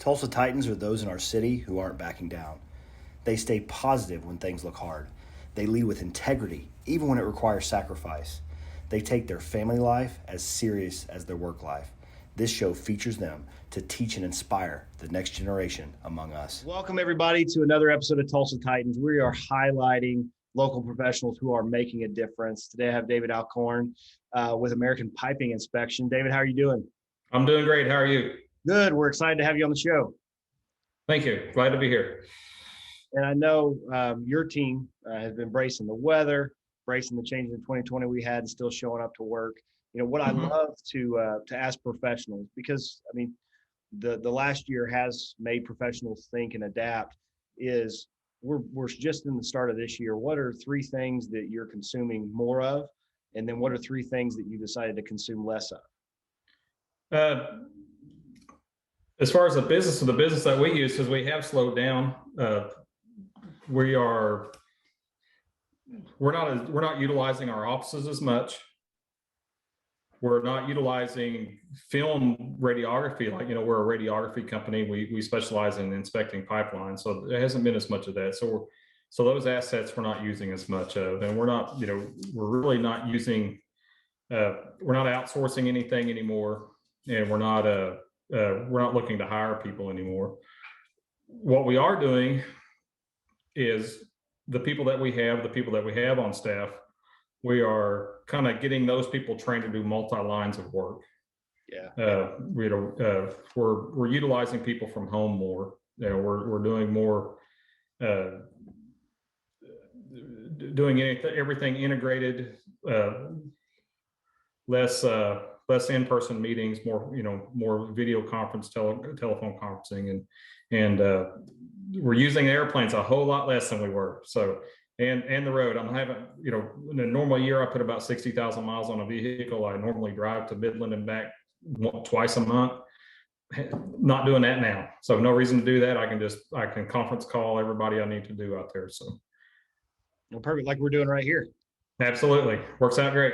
Tulsa Titans are those in our city who aren't backing down. They stay positive when things look hard. They lead with integrity, even when it requires sacrifice. They take their family life as serious as their work life. This show features them to teach and inspire the next generation among us. Welcome, everybody, to another episode of Tulsa Titans. We are highlighting local professionals who are making a difference. Today, I have David Alcorn with American Piping Inspection. David, how are you doing? I'm doing great. How are you? Good. We're excited to have you on the show. Thank you. Glad to be here. And I know your team has been bracing the weather, bracing the changes in 2020 we had, and still showing up to work. You know what I love to ask professionals, because I mean, the last year has made professionals think and adapt. Is we're just in the start of this year. What are three things that you're consuming more of, and then what are three things that you decided to consume less of? As far as the business that we use, because we have slowed down, we're not utilizing our offices as much. We're not utilizing film radiography. Like, you know, we're a radiography company. We specialize in inspecting pipelines, so there hasn't been as much of that. So those assets we're not using as much of, and we're not, you know, we're really not using. We're not outsourcing anything anymore, and we're not looking to hire people anymore. What we are doing is the people that we have on staff, we are kind of getting those people trained to do multi lines of work. Yeah. We're utilizing people from home more. You know, we're doing more, doing everything integrated, less in-person meetings, more video conference, telephone conferencing, and we're using airplanes a whole lot less than we were. So, and the road, I'm having, you know, in a normal year, I put about 60,000 miles on a vehicle. I normally drive to Midland and back twice a month. Not doing that now. So no reason to do that. I can conference call everybody I need to do out there. So. Well, perfect. Like we're doing right here. Absolutely. Works out great.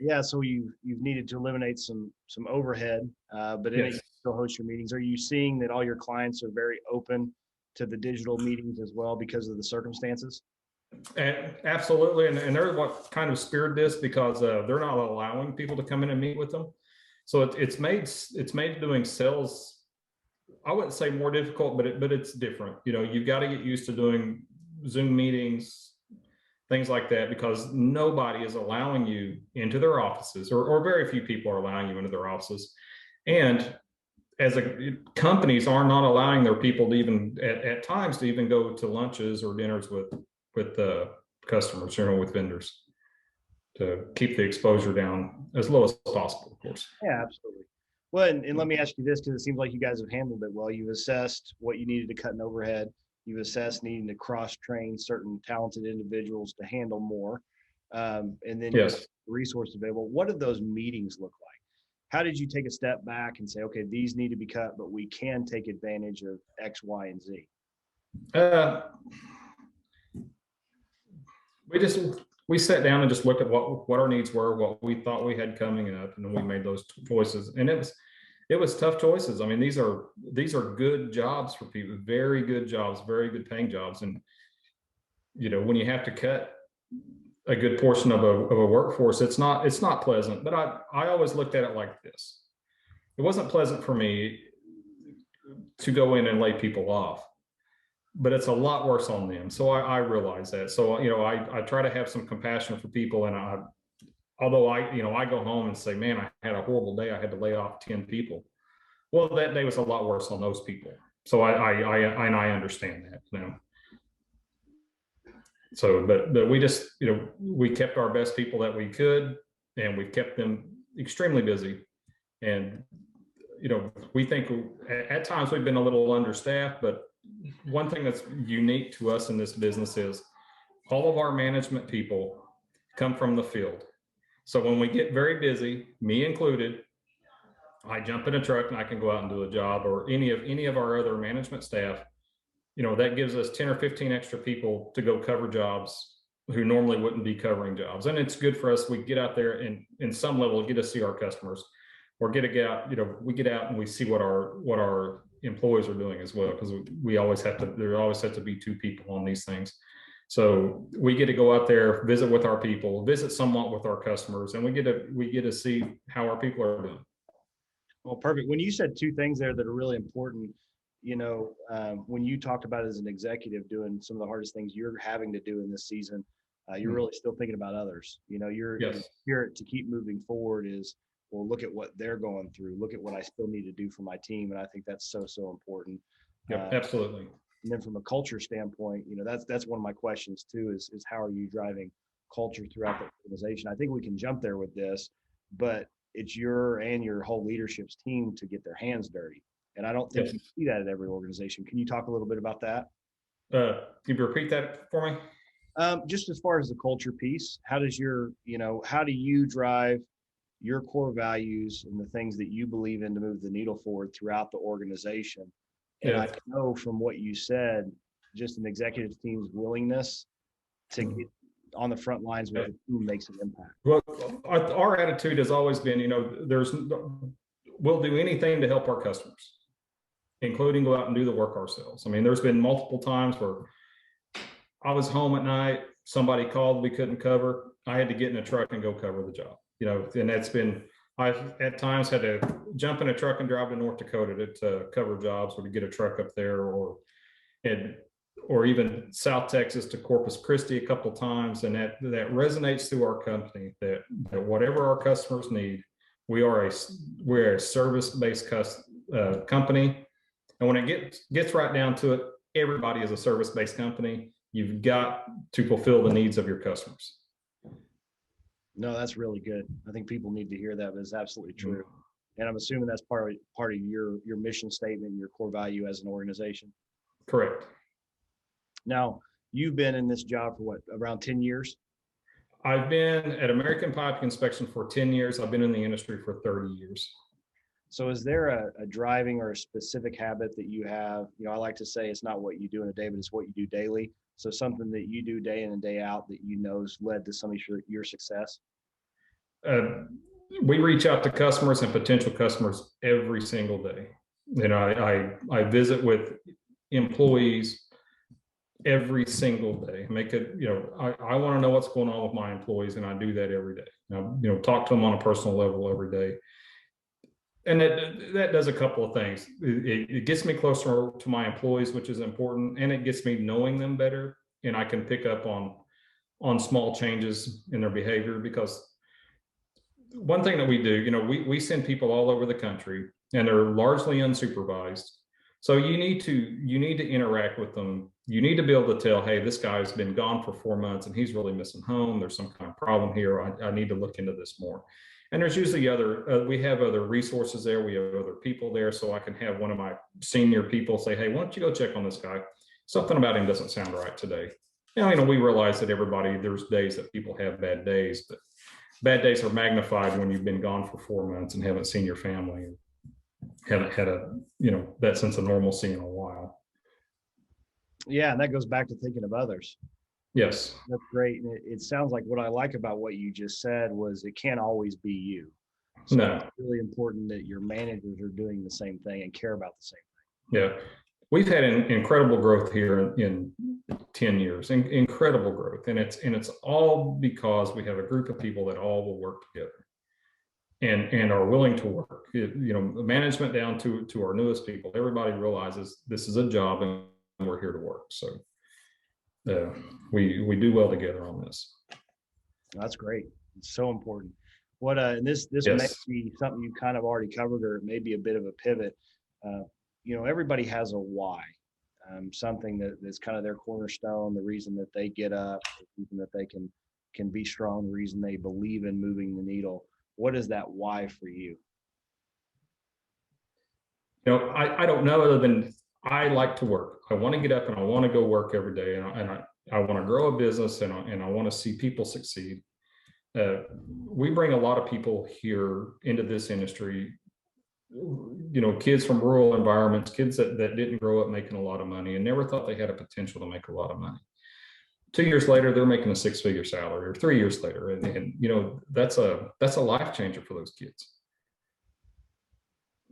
Yeah, so you've needed to eliminate some overhead, but in it, you still host your meetings. Are you seeing that all your clients are very open to the digital meetings as well because of the circumstances? Absolutely, and they're what kind of speared this, because they're not allowing people to come in and meet with them. So it's made doing sales, I wouldn't say more difficult, but it's different. You know, you've got to get used to doing Zoom meetings, things like that, because nobody is allowing you into their offices, or very few people are allowing you into their offices. And companies are not allowing their people to even at times to even go to lunches or dinners with customers, you know, with vendors, to keep the exposure down as low as possible, of course. Yeah, absolutely. Well, and let me ask you this, because it seems like you guys have handled it well. You've assessed what you needed to cut in overhead. You've assessed needing to cross-train certain talented individuals to handle more. And then you have resources available. What did those meetings look like? How did you take a step back and say, okay, these need to be cut, but we can take advantage of X, Y, and Z? We sat down and just looked at what our needs were, what we thought we had coming up, and then we made those choices. And it was tough choices. I mean, these are good jobs for people, very good jobs, very good paying jobs. And, you know, when you have to cut a good portion of a workforce, it's not pleasant. But I always looked at it like this. It wasn't pleasant for me to go in and lay people off, but it's a lot worse on them. So I realize that. So, you know, I try to have some compassion for people. And although I go home and say, man, I had a horrible day. I had to lay off 10 people. Well, that day was a lot worse on those people. So I understand that, you know. So, but we just, you know, we kept our best people that we could, and we've kept them extremely busy. And, you know, we think at times we've been a little understaffed, but one thing that's unique to us in this business is all of our management people come from the field. So when we get very busy, me included, I jump in a truck and I can go out and do a job, or any of our other management staff. You know, that gives us 10 or 15 extra people to go cover jobs who normally wouldn't be covering jobs. And it's good for us. We get out there and in some level get to see our customers, or we get out and we see what our employees are doing as well, because we always have to, there always have to be two people on these things. So we get to go out there, visit with our people, visit somewhat with our customers, and we get to see how our people are doing. Well, perfect. When you said two things there that are really important, when you talked about as an executive doing some of the hardest things you're having to do in this season, you're really still thinking about others. Your spirit to keep moving forward is, well, look at what they're going through. Look at what I still need to do for my team. And I think that's so important. Yeah, absolutely. And then from a culture standpoint, that's one of my questions too, is how are you driving culture throughout the organization? I think we can jump there with this, but it's your and your whole leadership's team to get their hands dirty. And I don't think you see that at every organization. Can you talk a little bit about that? Can you repeat that for me? Just as far as the culture piece, how do you drive your core values and the things that you believe in to move the needle forward throughout the organization? And I know from what you said, just an executive team's willingness to get on the front lines with the team makes an impact. Well, our attitude has always been, we'll do anything to help our customers, including go out and do the work ourselves. I mean, there's been multiple times where I was home at night, somebody called, we couldn't cover. I had to get in a truck and go cover the job, and that's been, I've at times had to jump in a truck and drive to North Dakota to cover jobs, or to get a truck up there, or even South Texas to Corpus Christi a couple of times. And that resonates through our company, that whatever our customers need, we're a service-based company. And when it gets right down to it, everybody is a service-based company. You've got to fulfill the needs of your customers. No, that's really good. I think people need to hear that, but it's absolutely true. And I'm assuming that's part of your mission statement, your core value as an organization. Correct. Now, you've been in this job for what, around 10 years? I've been at American Pipe Inspection for 10 years. I've been in the industry for 30 years. So is there a driving or a specific habit that you have? I like to say it's not what you do in a day, but it's what you do daily. So something that you do day in and day out that has led to some of your success? We reach out to customers and potential customers every single day. I visit with employees every single day. I want to know what's going on with my employees, and I do that every day. Talk to them on a personal level every day. And that does a couple of things. It gets me closer to my employees, which is important, and it gets me knowing them better, and I can pick up on small changes in their behavior. Because one thing that we do, we send people all over the country, and they're largely unsupervised. So you need to interact with them. You need to be able to tell, hey, this guy's been gone for 4 months and he's really missing home. There's some kind of problem here. I need to look into this more. And there's usually we have other resources there. We have other people there. So I can have one of my senior people say, hey, why don't you go check on this guy? Something about him doesn't sound right today. We realize that there's days that people have bad days, but bad days are magnified when you've been gone for 4 months and haven't seen your family, and haven't had that sense of normalcy in a while. Yeah, and that goes back to thinking of others. Yes. That's great. And it sounds like what I like about what you just said was it can't always be you. So no. It's really important that your managers are doing the same thing and care about the same thing. Yeah. We've had incredible growth here in 10 years, incredible growth. And it's all because we have a group of people that all will work together and are willing to work. Management down to our newest people, everybody realizes this is a job and we're here to work. So we do well together on this. That's great. It's so important. What and this Yes. may be something you kind of already covered, or it may be a bit of a pivot. Everybody has a why, something that's kind of their cornerstone, the reason that they get up, the reason that they can be strong, the reason they believe in moving the needle. What is that why for you? I don't know, other than I like to work. I want to get up and I want to go work every day, and I want to grow a business, and I want to see people succeed. We bring a lot of people here into this industry, kids from rural environments, kids that didn't grow up making a lot of money and never thought they had a potential to make a lot of money. 2 years later, they're making a 6-figure salary, or 3 years later. And that's a life changer for those kids.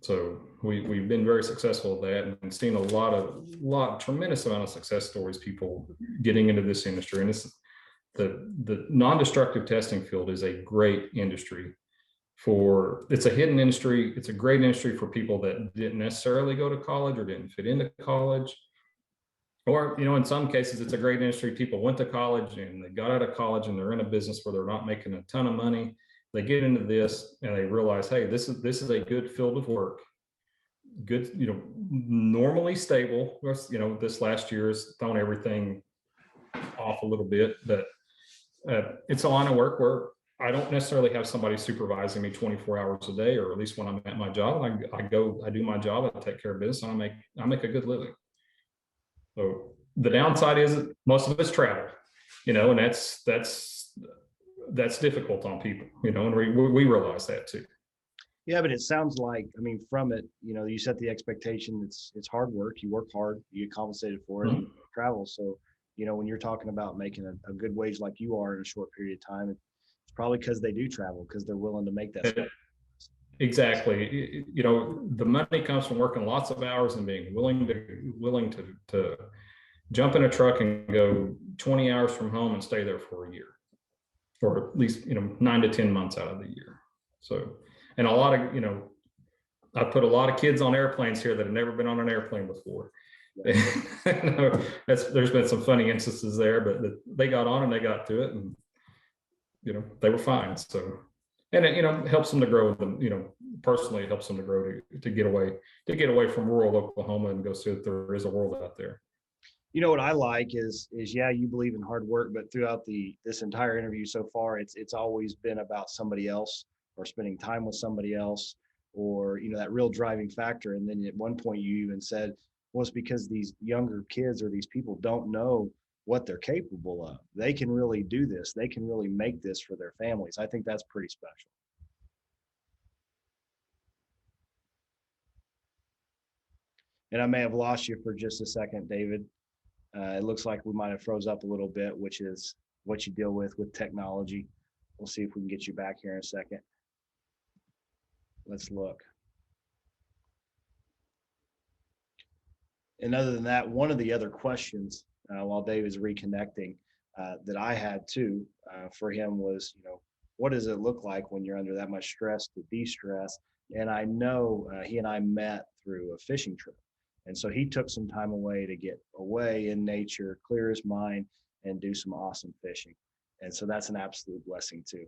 So we've been very successful at that, and seen tremendous amount of success stories, people getting into this industry. And it's the non-destructive testing field is a great industry it's a hidden industry. It's a great industry for people that didn't necessarily go to college or didn't fit into college. Or, in some cases, it's a great industry. People went to college and they got out of college and they're in a business where they're not making a ton of money. They get into this and they realize, hey, this is a good field of work. Good, normally stable. This last year has thrown everything off a little bit, but it's a line of work where I don't necessarily have somebody supervising me 24 hours a day, or at least when I'm at my job. I do my job, I take care of business, and I make a good living. So the downside is most of it's travel, and that's difficult on people, and we realize that too. Yeah, but it sounds like, from it, you set the expectation. It's hard work. You work hard, you get compensated for it, and you travel. So, when you're talking about making a good wage like you are in a short period of time, it's probably because they do travel, because they're willing to make that stuff. Exactly. The money comes from working lots of hours and being willing to jump in a truck and go 20 hours from home and stay there for a year, or at least 9 to 10 months out of the year. So, and a lot of I put a lot of kids on airplanes here that have never been on an airplane before. There's been some funny instances there, but they got on and they got to it, and they were fine. So, and it helps them to grow. Personally, it helps them to grow to get away from rural Oklahoma and go see that there is a world out there. What I like is yeah, you believe in hard work, but throughout this entire interview so far, it's always been about somebody else, or spending time with somebody else, or that real driving factor. And then at one point you even said, well, it's because these younger kids or these people don't know what they're capable of. They can really do this. They can really make this for their families. I think that's pretty special. And I may have lost you for just a second, David. It looks like we might have froze up a little bit, which is what you deal with technology. We'll see if we can get you back here in a second. Let's look. And other than that, one of the other questions while David's reconnecting that I had too for him was, what does it look like when you're under that much stress to de-stress? And I know he and I met through a fishing trip. And so he took some time away to get away in nature, clear his mind, and do some awesome fishing. And so that's an absolute blessing too.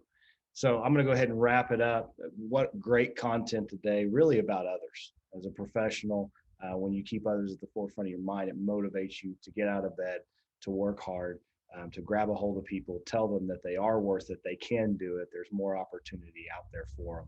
So I'm going to go ahead and wrap it up. What great content today, really about others. As a professional, when you keep others at the forefront of your mind, it motivates you to get out of bed, to work hard, to grab a hold of people, tell them that they are worth it, they can do it. There's more opportunity out there for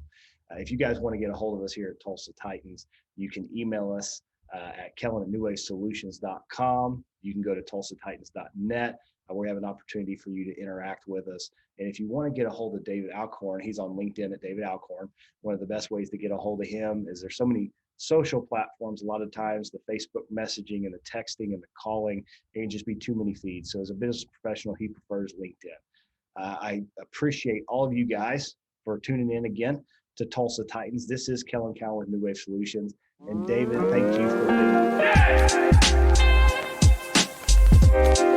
them. If you guys want to get a hold of us here at Tulsa Titans, you can email us at kellen@newwavesolutions.com. You can go to tulsatitans.net. We have an opportunity for you to interact with us. And if you want to get a hold of David Alcorn, he's on LinkedIn at David Alcorn. One of the best ways to get a hold of him is there's so many social platforms. A lot of times the Facebook messaging and the texting and the calling, it can just be too many feeds. So as a business professional, he prefers LinkedIn. I appreciate all of you guys for tuning in again to Tulsa Titans. This is Kellen Cowan with New Wave Solutions. And David, thank you for being here.